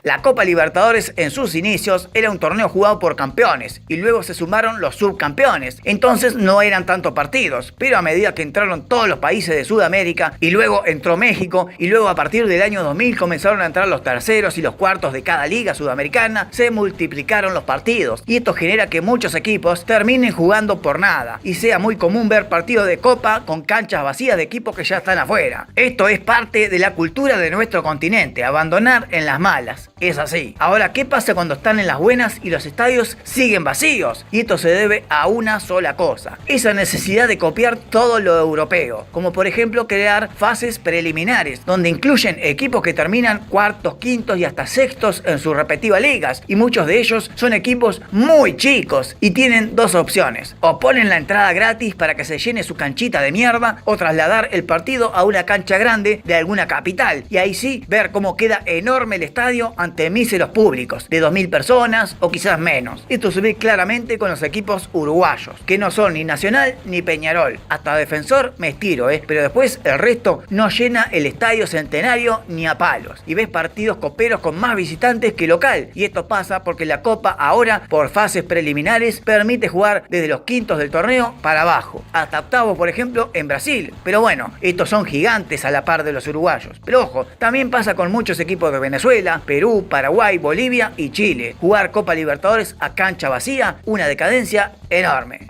La Copa Libertadores en sus inicios era un torneo jugado por campeones y luego se sumaron los subcampeones. Entonces no eran tantos partidos, pero a medida que entraron todos los países de Sudamérica y luego entró México y luego a partir del año 2000 comenzaron a entrar los terceros y los cuartos de cada liga sudamericana, se multiplicaron los partidos y esto genera que muchos equipos terminen jugando por nada y sea muy común ver partidos de Copa con canchas vacías de equipos que ya están afuera. Esto es parte de la cultura de nuestro continente, abandonar en las malas. Es así. Ahora, ¿qué pasa cuando están en las buenas y los estadios siguen vacíos? Y esto se debe a una sola cosa: esa necesidad de copiar todo lo europeo, como por ejemplo crear fases preliminares, donde incluyen equipos que terminan cuartos, quintos y hasta sextos en sus respectivas ligas, y muchos de ellos son equipos muy chicos y tienen dos opciones: o ponen la entrada gratis para que se llene su canchita de mierda, o trasladar el partido a una cancha grande de alguna capital, y ahí sí ver cómo queda enorme el estadio ante míseros públicos de 2000 personas o quizás menos. Esto se ve claramente con los equipos uruguayos, que no son ni Nacional ni Peñarol. Hasta Defensor me estiro, pero después el resto no llena el estadio Centenario ni a palos, y ves partidos coperos con más visitantes que local, y esto pasa porque la Copa ahora, por fases preliminares, permite jugar desde los quintos del torneo para abajo, hasta octavos por ejemplo en Brasil. Pero bueno, estos son gigantes a la par de los uruguayos. Pero ojo, también pasa con muchos equipos de Venezuela, Perú, Paraguay, Bolivia y Chile. Jugar Copa Libertadores a cancha vacía, una decadencia enorme.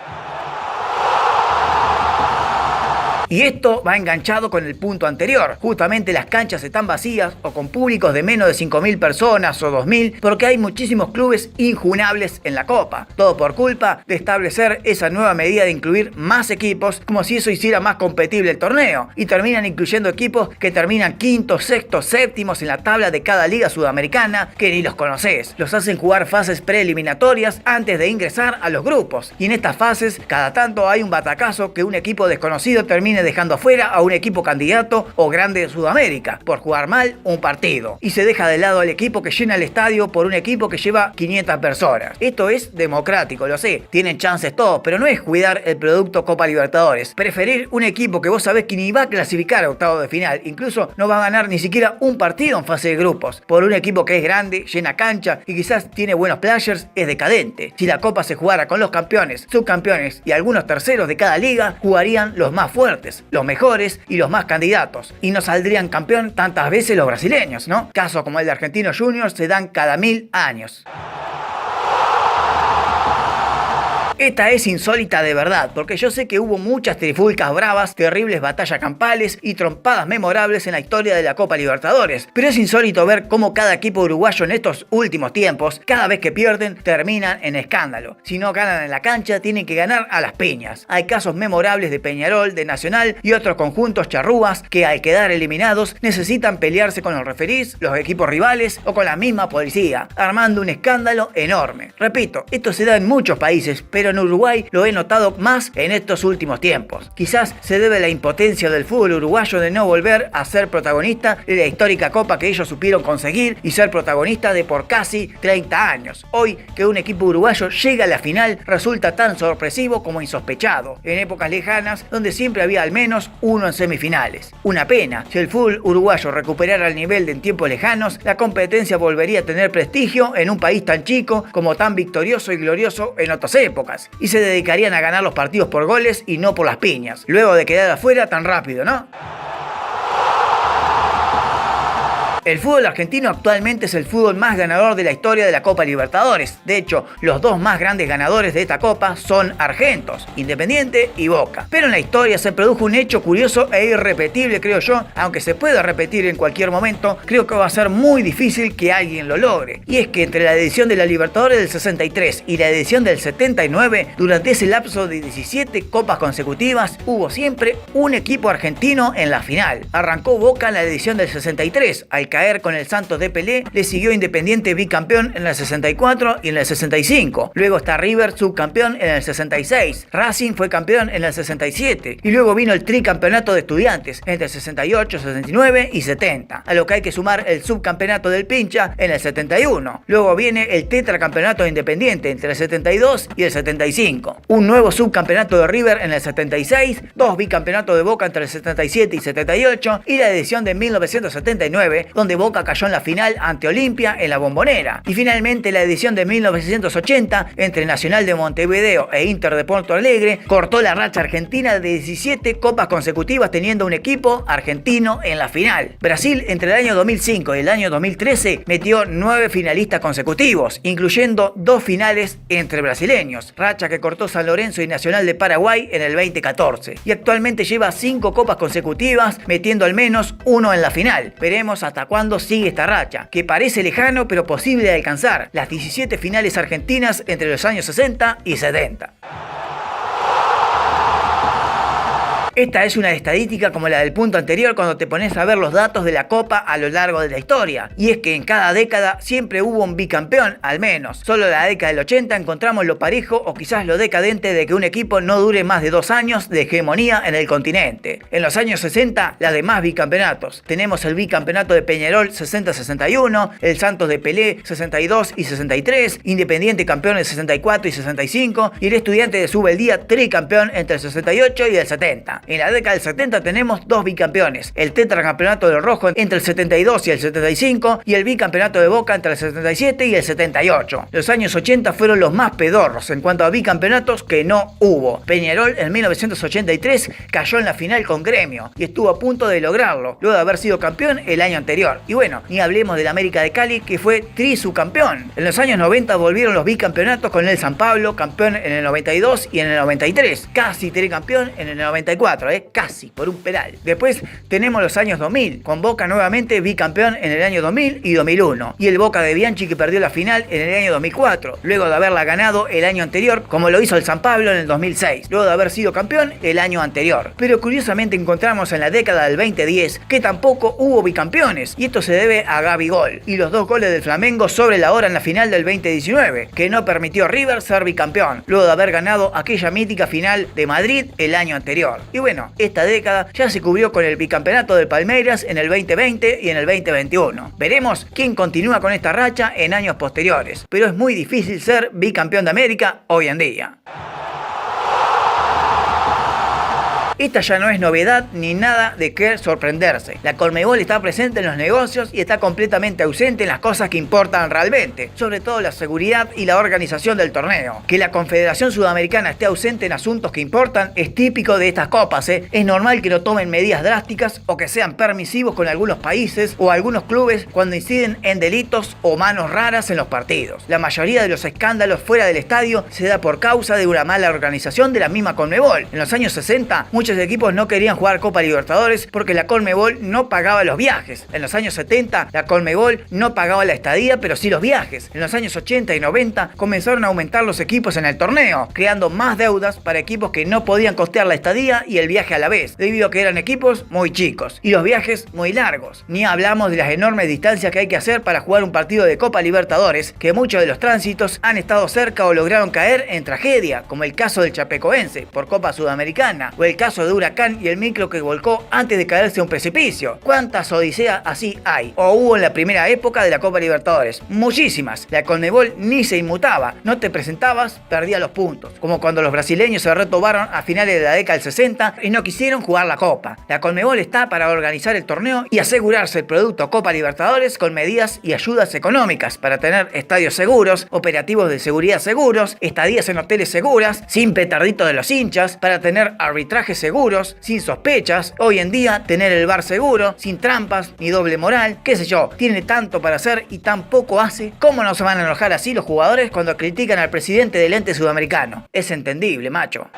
Y esto va enganchado con el punto anterior. Justamente las canchas están vacías o con públicos de menos de 5000 personas o 2000 porque hay muchísimos clubes injunables en la Copa. Todo por culpa de establecer esa nueva medida de incluir más equipos, como si eso hiciera más competible el torneo. Y terminan incluyendo equipos que terminan quintos, sextos, séptimos en la tabla de cada liga sudamericana, que ni los conocés. Los hacen jugar fases preeliminatorias antes de ingresar a los grupos. Y en estas fases, cada tanto hay un batacazo que un equipo desconocido termina dejando afuera a un equipo candidato o grande de Sudamérica por jugar mal un partido, y se deja de lado al equipo que llena el estadio por un equipo que lleva 500 personas. Esto es democrático, lo sé, tienen chances todos, pero no es cuidar el producto Copa Libertadores. Preferir un equipo que vos sabés que ni va a clasificar a octavos de final, incluso no va a ganar ni siquiera un partido en fase de grupos, por un equipo que es grande, llena cancha y quizás tiene buenos players, es decadente. Si la Copa se jugara con los campeones, subcampeones y algunos terceros de cada liga, jugarían los más fuertes, los mejores y los más candidatos, y no saldrían campeón tantas veces los brasileños, ¿no? Casos como el de Argentinos Juniors se dan cada 1000 años. Esta es insólita de verdad, porque yo sé que hubo muchas trifulcas bravas, terribles batallas campales y trompadas memorables en la historia de la Copa Libertadores, pero es insólito ver cómo cada equipo uruguayo en estos últimos tiempos, cada vez que pierden, terminan en escándalo. Si no ganan en la cancha, tienen que ganar a las piñas. Hay casos memorables de Peñarol, de Nacional y otros conjuntos charrúas que al quedar eliminados necesitan pelearse con los referís, los equipos rivales o con la misma policía, armando un escándalo enorme. Repito, esto se da en muchos países, pero en Uruguay lo he notado más en estos últimos tiempos. Quizás se debe a la impotencia del fútbol uruguayo de no volver a ser protagonista de la histórica Copa que ellos supieron conseguir y ser protagonista de por casi 30 años. Hoy, que un equipo uruguayo llega a la final resulta tan sorpresivo como insospechado, en épocas lejanas donde siempre había al menos uno en semifinales. Una pena, si el fútbol uruguayo recuperara el nivel de en tiempos lejanos, la competencia volvería a tener prestigio en un país tan chico como tan victorioso y glorioso en otras épocas, y se dedicarían a ganar los partidos por goles y no por las piñas, luego de quedar afuera tan rápido, ¿no? El fútbol argentino actualmente es el fútbol más ganador de la historia de la Copa Libertadores. De hecho, los dos más grandes ganadores de esta Copa son argentos, Independiente y Boca. Pero en la historia se produjo un hecho curioso e irrepetible, creo yo, aunque se pueda repetir en cualquier momento, creo que va a ser muy difícil que alguien lo logre. Y es que entre la edición de la Libertadores del 63 y la edición del 79, durante ese lapso de 17 copas consecutivas, hubo siempre un equipo argentino en la final. Arrancó Boca en la edición del 63, al caer con el Santos de Pelé, le siguió Independiente bicampeón en el 64 y en el 65. Luego está River subcampeón en el 66. Racing fue campeón en el 67. Y luego vino el tricampeonato de Estudiantes entre 68, 69 y 70. A lo que hay que sumar el subcampeonato del Pincha en el 71. Luego viene el tetracampeonato de Independiente entre el 72 y el 75. Un nuevo subcampeonato de River en el 76. Dos bicampeonatos de Boca entre el 77 y 78. Y la edición de 1979, donde donde Boca cayó en la final ante Olimpia en la Bombonera. Y finalmente la edición de 1980 entre Nacional de Montevideo e Inter de Porto Alegre cortó la racha argentina de 17 copas consecutivas teniendo un equipo argentino en la final. Brasil entre el año 2005 y el año 2013 metió 9 finalistas consecutivos, incluyendo 2 finales entre brasileños, racha que cortó San Lorenzo y Nacional de Paraguay en el 2014. Y actualmente lleva 5 copas consecutivas, metiendo al menos 1 en la final. Veremos hasta cuándo sigue esta racha, que parece lejano pero posible de alcanzar, las 17 finales argentinas entre los años 60 y 70. Esta es una estadística como la del punto anterior cuando te pones a ver los datos de la Copa a lo largo de la historia. Y es que en cada década siempre hubo un bicampeón, al menos. Solo en la década del 80 encontramos lo parejo o quizás lo decadente de que un equipo no dure más de 2 años de hegemonía en el continente. En los años 60, las demás bicampeonatos. Tenemos el bicampeonato de Peñarol 60-61, el Santos de Pelé 62 y 63, Independiente campeón en 64 y 65 y el Estudiante de Subeldía tricampeón entre el 68 y el 70. En la década del 70 tenemos 2 bicampeones, el tetracampeonato del Rojo entre el 72 y el 75 y el bicampeonato de Boca entre el 77 y el 78. Los años 80 fueron los más pedorros en cuanto a bicampeonatos que no hubo. Peñarol en 1983 cayó en la final con Gremio y estuvo a punto de lograrlo, luego de haber sido campeón el año anterior. Y bueno, ni hablemos del América de Cali que fue subcampeón. En los años 90 volvieron los bicampeonatos con el San Pablo, campeón en el 92 y en el 93, casi tricampeón en el 94. Casi, por un pedal. Después tenemos los años 2000, con Boca nuevamente bicampeón en el año 2000 y 2001, y el Boca de Bianchi que perdió la final en el año 2004, luego de haberla ganado el año anterior, como lo hizo el San Pablo en el 2006, luego de haber sido campeón el año anterior. Pero curiosamente encontramos en la década del 2010 que tampoco hubo bicampeones, y esto se debe a Gabigol, y los 2 goles del Flamengo sobre la hora en la final del 2019, que no permitió a River ser bicampeón, luego de haber ganado aquella mítica final de Madrid el año anterior. Y bueno, esta década ya se cubrió con el bicampeonato del Palmeiras en el 2020 y en el 2021. Veremos quién continúa con esta racha en años posteriores, pero es muy difícil ser bicampeón de América hoy en día. Esta ya no es novedad ni nada de qué sorprenderse. La Conmebol está presente en los negocios y está completamente ausente en las cosas que importan realmente, sobre todo la seguridad y la organización del torneo. Que la Confederación Sudamericana esté ausente en asuntos que importan es típico de estas copas. Es normal que no tomen medidas drásticas o que sean permisivos con algunos países o algunos clubes cuando inciden en delitos o manos raras en los partidos. La mayoría de los escándalos fuera del estadio se da por causa de una mala organización de la misma Conmebol. En los años 60, muchos equipos no querían jugar Copa Libertadores porque la Conmebol no pagaba los viajes. En los años 70, la Conmebol no pagaba la estadía, pero sí los viajes. En los años 80 y 90 comenzaron a aumentar los equipos en el torneo, creando más deudas para equipos que no podían costear la estadía y el viaje a la vez, debido a que eran equipos muy chicos y los viajes muy largos. Ni hablamos de las enormes distancias que hay que hacer para jugar un partido de Copa Libertadores, que muchos de los tránsitos han estado cerca o lograron caer en tragedia, como el caso del Chapecoense por Copa Sudamericana, o el caso de Huracán y el micro que volcó antes de caerse a un precipicio. ¿Cuántas odiseas así hay? O hubo en la primera época de la Copa Libertadores. Muchísimas. La Conmebol ni se inmutaba. No te presentabas, perdía los puntos. Como cuando los brasileños se retobaron a finales de la década del 60 y no quisieron jugar la Copa. La Conmebol está para organizar el torneo y asegurarse el producto Copa Libertadores con medidas y ayudas económicas para tener estadios seguros, operativos de seguridad seguros, estadías en hoteles seguras, sin petarditos de los hinchas, para tener arbitrajes seguros, sin sospechas, hoy en día tener el VAR seguro, sin trampas ni doble moral, qué sé yo, tiene tanto para hacer y tan poco hace. ¿Cómo no se van a enojar así los jugadores cuando critican al presidente del ente sudamericano? Es entendible, macho.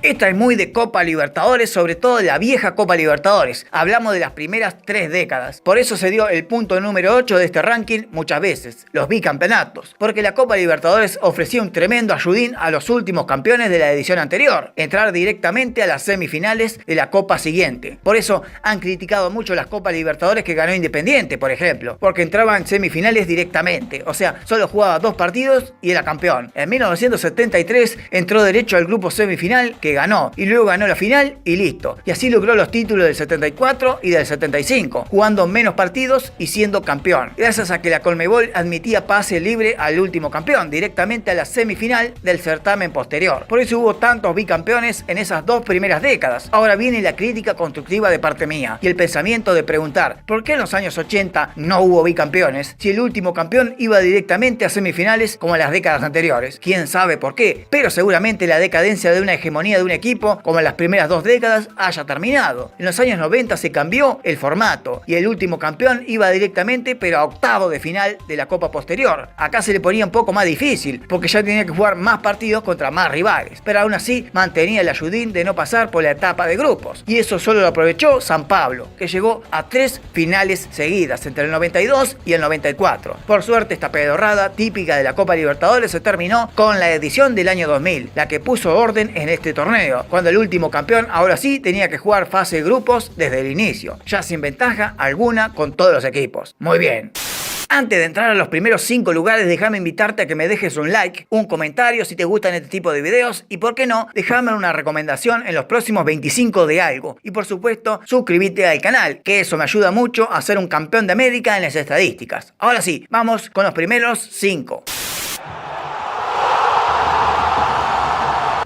Esta es muy de Copa Libertadores, sobre todo de la vieja Copa Libertadores. Hablamos de las primeras 3 décadas. Por eso se dio el punto número 8 de este ranking muchas veces, los bicampeonatos. Porque la Copa Libertadores ofrecía un tremendo ayudín a los últimos campeones de la edición anterior, entrar directamente a las semifinales de la Copa siguiente. Por eso han criticado mucho las Copas Libertadores que ganó Independiente, por ejemplo, porque entraba en semifinales directamente. O sea, solo jugaba 2 partidos y era campeón. En 1973 entró derecho al grupo semifinal que que ganó, y luego ganó la final y listo. Y así logró los títulos del 74 y del 75, jugando menos partidos y siendo campeón, gracias a que la Conmebol admitía pase libre al último campeón, directamente a la semifinal del certamen posterior. Por eso hubo tantos bicampeones en esas dos primeras décadas. Ahora viene la crítica constructiva de parte mía, y el pensamiento de preguntar, ¿por qué en los años 80 no hubo bicampeones si el último campeón iba directamente a semifinales como en las décadas anteriores? ¿Quién sabe por qué? Pero seguramente la decadencia de una hegemonía de un equipo, como en las primeras dos décadas, haya terminado. En los años 90 se cambió el formato y el último campeón iba directamente pero a octavo de final de la Copa posterior. Acá se le ponía un poco más difícil porque ya tenía que jugar más partidos contra más rivales, pero aún así mantenía el ayudín de no pasar por la etapa de grupos, y eso solo lo aprovechó San Pablo, que llegó a 3 finales seguidas entre el 92 y el 94. Por suerte, esta pedorrada típica de la Copa Libertadores se terminó con la edición del año 2000, la que puso orden en este torneo, cuando el último campeón ahora sí tenía que jugar fase de grupos desde el inicio, ya sin ventaja alguna con todos los equipos. Muy bien. Antes de entrar a los primeros 5 lugares, déjame invitarte a que me dejes un like, un comentario si te gustan este tipo de videos, y por qué no, déjame una recomendación en los próximos 25 de algo. Y por supuesto, suscríbete al canal, que eso me ayuda mucho a ser un campeón de América en las estadísticas. Ahora sí, vamos con los primeros 5.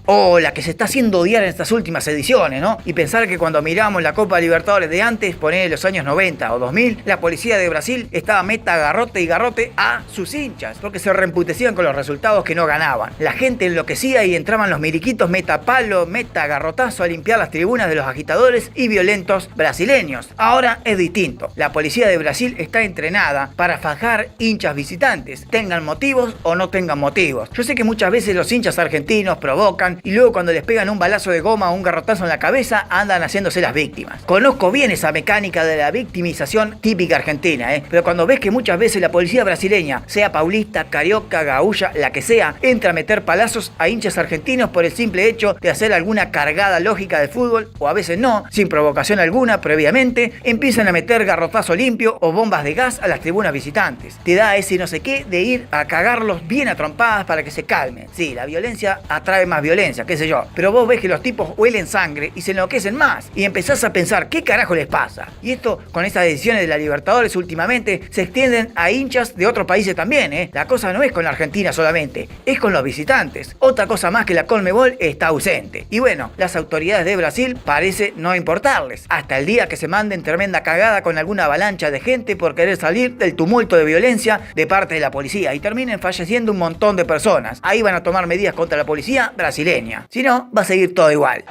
Oh, la que se está haciendo odiar en estas últimas ediciones, ¿no? Y pensar que cuando miramos la Copa Libertadores de antes, poner los años 90 o 2000, la policía de Brasil estaba meta garrote y garrote a sus hinchas, porque se reemputecían con los resultados que no ganaban. La gente enloquecía y entraban los miliquitos meta palo, meta garrotazo a limpiar las tribunas de los agitadores y violentos brasileños. Ahora es distinto. La policía de Brasil está entrenada para fajar hinchas visitantes, tengan motivos o no tengan motivos. Yo sé que muchas veces los hinchas argentinos provocan y luego cuando les pegan un balazo de goma o un garrotazo en la cabeza andan haciéndose las víctimas. Conozco bien esa mecánica de la victimización típica argentina, pero cuando ves que muchas veces la policía brasileña, sea paulista, carioca, gaúcha, la que sea, entra a meter palazos a hinchas argentinos por el simple hecho de hacer alguna cargada lógica de fútbol, o a veces no, sin provocación alguna previamente, empiezan a meter garrotazo limpio o bombas de gas a las tribunas visitantes. Te da ese no sé qué de ir a cagarlos bien a trompadas para que se calmen. Sí, la violencia atrae más violencia, qué sé yo, pero vos ves que los tipos huelen sangre y se enloquecen más y empezás a pensar qué carajo les pasa. Y esto con estas decisiones de la Libertadores últimamente se extienden a hinchas de otros países también, La cosa no es con la Argentina solamente, es con los visitantes. Otra cosa más que la Conmebol está ausente. Y bueno, las autoridades de Brasil parece no importarles, hasta el día que se manden tremenda cagada con alguna avalancha de gente por querer salir del tumulto de violencia de parte de la policía y terminen falleciendo un montón de personas. Ahí van a tomar medidas contra la policía brasileña. Si no, va a seguir todo igual.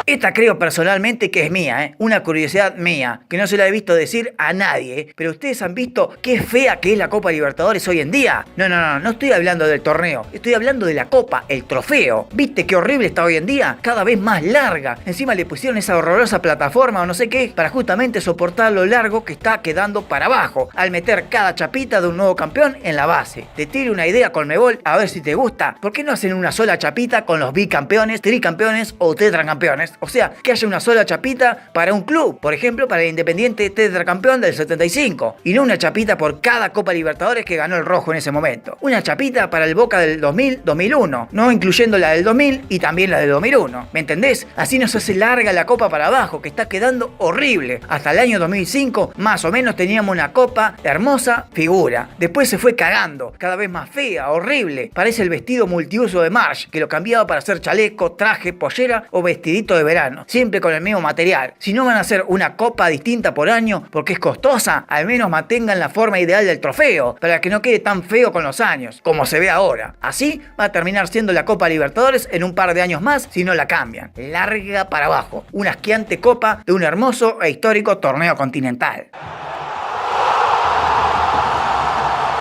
Esta creo personalmente que es mía, una curiosidad mía, que no se la he visto decir a nadie, pero ustedes han visto qué fea que es la Copa Libertadores hoy en día. No estoy hablando del torneo, estoy hablando de la Copa, el trofeo. ¿Viste qué horrible está hoy en día? Cada vez más larga. Encima le pusieron esa horrorosa plataforma o no sé qué, para justamente soportar lo largo que está quedando para abajo, al meter cada chapita de un nuevo campeón en la base. Te tiro una idea Conmebol, a ver si te gusta. ¿Por qué no hacen una sola chapita con los bicampeones, tricampeones o tetracampeones? O sea, que haya una sola chapita para un club, por ejemplo, para el Independiente tetracampeón del 75, y no una chapita por cada Copa Libertadores que ganó el rojo en ese momento. Una chapita para el Boca del 2000-2001, no incluyendo la del 2000 y también la del 2001. ¿Me entendés? Así nos hace larga la Copa para abajo, que está quedando horrible. Hasta el año 2005, más o menos, teníamos una Copa hermosa figura. Después se fue cagando, cada vez más fea, horrible. Parece el vestido multiuso de Marsh, que lo cambiaba para hacer chaleco, traje, pollera o vestidito de verano, siempre con el mismo material. Si no van a hacer una copa distinta por año porque es costosa, al menos mantengan la forma ideal del trofeo para que no quede tan feo con los años como se ve ahora. Así va a terminar siendo la Copa Libertadores en un par de años más si no la cambian. Larga para abajo, una asqueante copa de un hermoso e histórico torneo continental.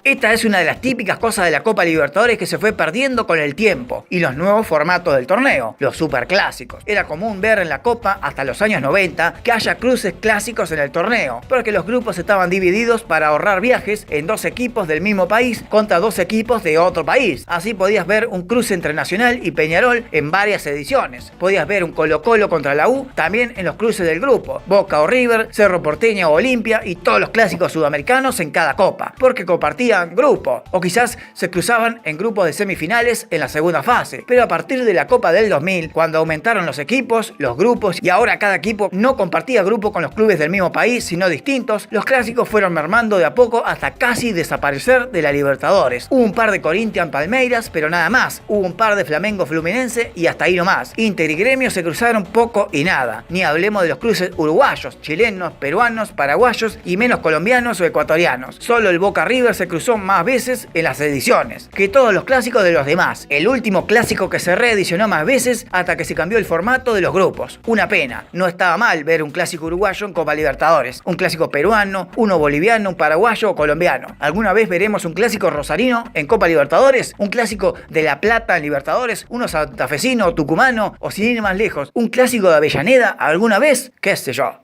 Esta es una de las típicas cosas de la Copa Libertadores que se fue perdiendo con el tiempo y los nuevos formatos del torneo, los superclásicos. Era común ver en la Copa hasta los años 90 que haya cruces clásicos en el torneo, porque los grupos estaban divididos para ahorrar viajes en 2 equipos del mismo país contra 2 equipos de otro país. Así podías ver un cruce entre Nacional y Peñarol en varias ediciones. Podías ver un Colo-Colo contra la U también en los cruces del grupo, Boca o River, Cerro Porteño o Olimpia y todos los clásicos sudamericanos en cada copa, porque compartían compartían grupo, o quizás se cruzaban en grupos de semifinales en la segunda fase. Pero a partir de la Copa del 2000, cuando aumentaron los equipos, los grupos, y ahora cada equipo no compartía grupo con los clubes del mismo país, sino distintos, los clásicos fueron mermando de a poco hasta casi desaparecer de la Libertadores. Hubo un par de Corinthians Palmeiras, pero nada más. Hubo un par de Flamengo Fluminense y hasta ahí nomás. Inter y Gremio se cruzaron poco y nada. Ni hablemos de los cruces uruguayos, chilenos, peruanos, paraguayos y menos colombianos o ecuatorianos. Solo el Boca River se cruzó más veces en las ediciones que todos los clásicos de los demás. El último clásico que se reedicionó más veces hasta que se cambió el formato de los grupos. Una pena. No estaba mal ver un clásico uruguayo en Copa Libertadores, un clásico peruano, uno boliviano, un paraguayo o colombiano. ¿Alguna vez veremos un clásico rosarino en Copa Libertadores? ¿Un clásico de La Plata en Libertadores? ¿Uno santafesino o tucumano? ¿O sin ir más lejos, un clásico de Avellaneda alguna vez? ¿Qué sé yo?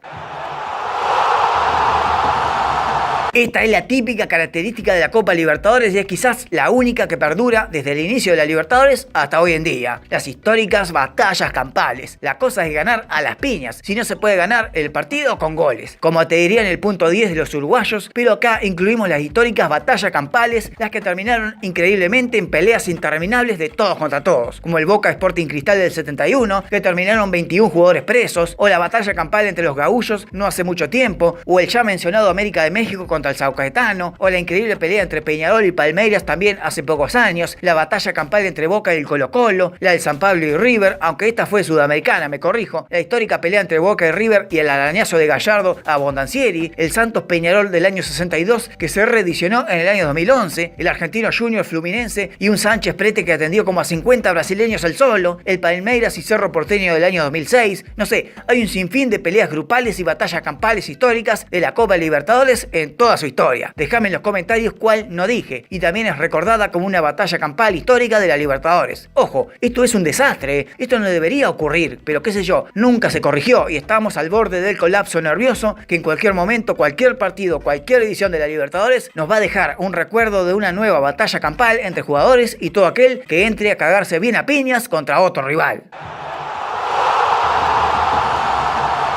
Esta es la típica característica de la Copa Libertadores y es quizás la única que perdura desde el inicio de la Libertadores hasta hoy en día. Las históricas batallas campales. La cosa es ganar a las piñas, si no se puede ganar el partido con goles. Como te diría en el punto 10 de los uruguayos, pero acá incluimos las históricas batallas campales, las que terminaron increíblemente en peleas interminables de todos contra todos, como el Boca Sporting Cristal del 71, que terminaron 21 jugadores presos, o la batalla campal entre los gaullos no hace mucho tiempo, o el ya mencionado América de México contra el Sao Caetano, o la increíble pelea entre Peñarol y Palmeiras también hace pocos años, la batalla campal entre Boca y el Colo-Colo, la de San Pablo y River, aunque esta fue sudamericana, me corrijo, la histórica pelea entre Boca y River y el arañazo de Gallardo a Bondancieri, el Santos Peñarol del año 62 que se reedicionó en el año 2011, el Argentino Junior Fluminense y un Sánchez Prete que atendió como a 50 brasileños al solo, el Palmeiras y Cerro Porteño del año 2006, no sé, hay un sinfín de peleas grupales y batallas campales históricas de la Copa Libertadores en toda su historia. Déjame en los comentarios cuál no dije, y también es recordada como una batalla campal histórica de la Libertadores. Ojo, esto es un desastre, esto no debería ocurrir, pero qué sé yo, nunca se corrigió y estamos al borde del colapso nervioso que en cualquier momento, cualquier partido, cualquier edición de la Libertadores nos va a dejar un recuerdo de una nueva batalla campal entre jugadores y todo aquel que entre a cagarse bien a piñas contra otro rival.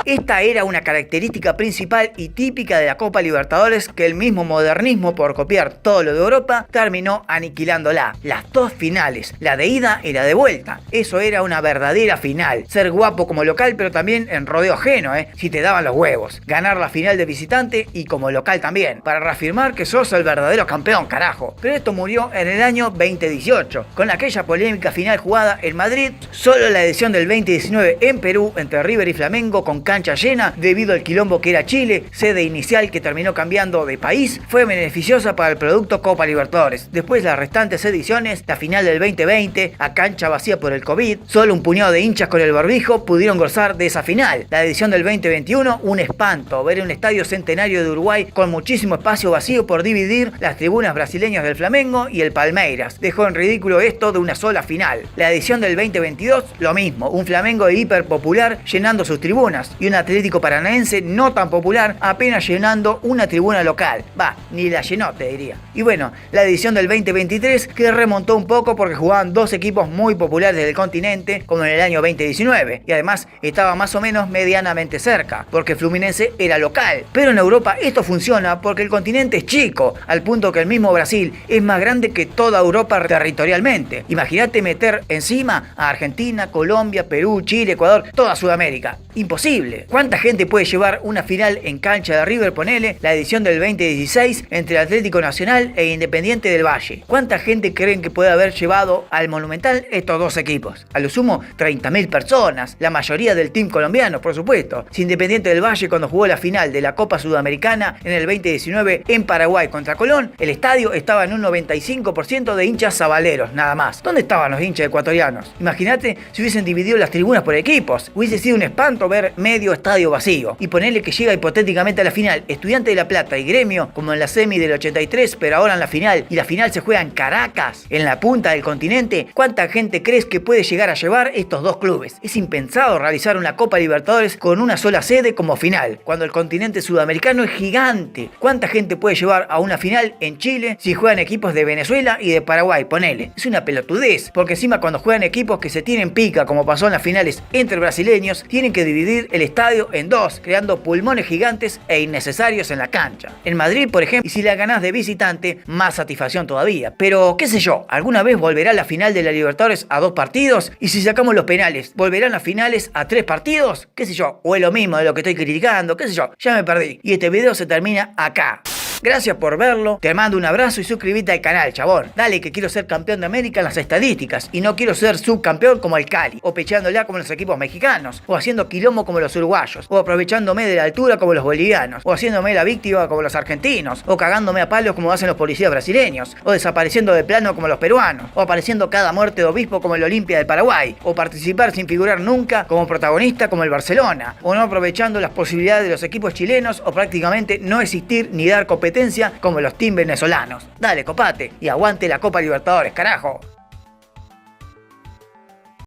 Esta era una característica principal y típica de la Copa Libertadores que el mismo modernismo, por copiar todo lo de Europa, terminó aniquilándola. Las dos finales, la de ida y la de vuelta. Eso era una verdadera final. Ser guapo como local, pero también en rodeo ajeno, si te daban los huevos. Ganar la final de visitante y como local también, para reafirmar que sos el verdadero campeón, carajo. Pero esto murió en el año 2018, con aquella polémica final jugada en Madrid. Solo la edición del 2019 en Perú, entre River y Flamengo, con cancha llena debido al quilombo que era Chile, sede inicial que terminó cambiando de país, fue beneficiosa para el producto Copa Libertadores. Después las restantes ediciones, la final del 2020, a cancha vacía por el COVID, solo un puñado de hinchas con el barbijo pudieron gozar de esa final. La edición del 2021, un espanto, ver un estadio centenario de Uruguay con muchísimo espacio vacío por dividir las tribunas brasileñas del Flamengo y el Palmeiras. Dejó en ridículo esto de una sola final. La edición del 2022, lo mismo, un Flamengo hiper popular llenando sus tribunas y un Atlético Paranaense no tan popular apenas llenando una tribuna local. Va, ni la llenó, te diría. Y bueno, la edición del 2023 que remontó un poco porque jugaban dos equipos muy populares del continente como en el año 2019 y además estaba más o menos medianamente cerca porque Fluminense era local. Pero en Europa esto funciona porque el continente es chico, al punto que el mismo Brasil es más grande que toda Europa territorialmente. Imagínate meter encima a Argentina, Colombia, Perú, Chile, Ecuador, toda Sudamérica. Imposible. ¿Cuánta gente puede llevar una final en cancha de River, ponele, la edición del 2016 entre Atlético Nacional e Independiente del Valle? ¿Cuánta gente creen que puede haber llevado al Monumental estos dos equipos? A lo sumo 30.000 personas, la mayoría del team colombiano, por supuesto. Si Independiente del Valle cuando jugó la final de la Copa Sudamericana en el 2019 en Paraguay contra Colón, el estadio estaba en un 95% de hinchas sabaleros, nada más. ¿Dónde estaban los hinchas ecuatorianos? Imagínate si hubiesen dividido las tribunas por equipos. Hubiese sido un espanto ver medio estadio vacío. Y ponerle que llega hipotéticamente a la final Estudiante de La Plata y Gremio, como en la semi del 83, pero ahora en la final, y la final se juega en Caracas, en la punta del continente. ¿Cuánta gente crees que puede llegar a llevar estos dos clubes? Es impensado realizar una Copa Libertadores con una sola sede como final, cuando el continente sudamericano es gigante. ¿Cuánta gente puede llevar a una final en Chile si juegan equipos de Venezuela y de Paraguay? Ponele. Es una pelotudez, porque encima cuando juegan equipos que se tienen pica, como pasó en las finales entre brasileños, tienen que dividir el estadio estadio en dos, creando pulmones gigantes e innecesarios en la cancha. En Madrid, por ejemplo, y si la ganás de visitante, más satisfacción todavía. Pero, qué sé yo, ¿alguna vez volverá la final de la Libertadores a 2 partidos? Y si sacamos los penales, ¿volverán las finales a 3 partidos? ¿Qué sé yo? O es lo mismo de lo que estoy criticando, qué sé yo, ya me perdí. Y este video se termina acá. Gracias por verlo, te mando un abrazo y suscríbete al canal, chabón. Dale que quiero ser campeón de América en las estadísticas y no quiero ser subcampeón como el Cali, o pechándola como los equipos mexicanos, o haciendo quilombo como los uruguayos, o aprovechándome de la altura como los bolivianos, o haciéndome la víctima como los argentinos, o cagándome a palos como hacen los policías brasileños, o desapareciendo de plano como los peruanos, o apareciendo cada muerte de obispo como el Olimpia del Paraguay, o participar sin figurar nunca como protagonista como el Barcelona, o no aprovechando las posibilidades de los equipos chilenos, o prácticamente no existir ni dar competencia como los team venezolanos. Dale, copate y aguante la Copa Libertadores, carajo.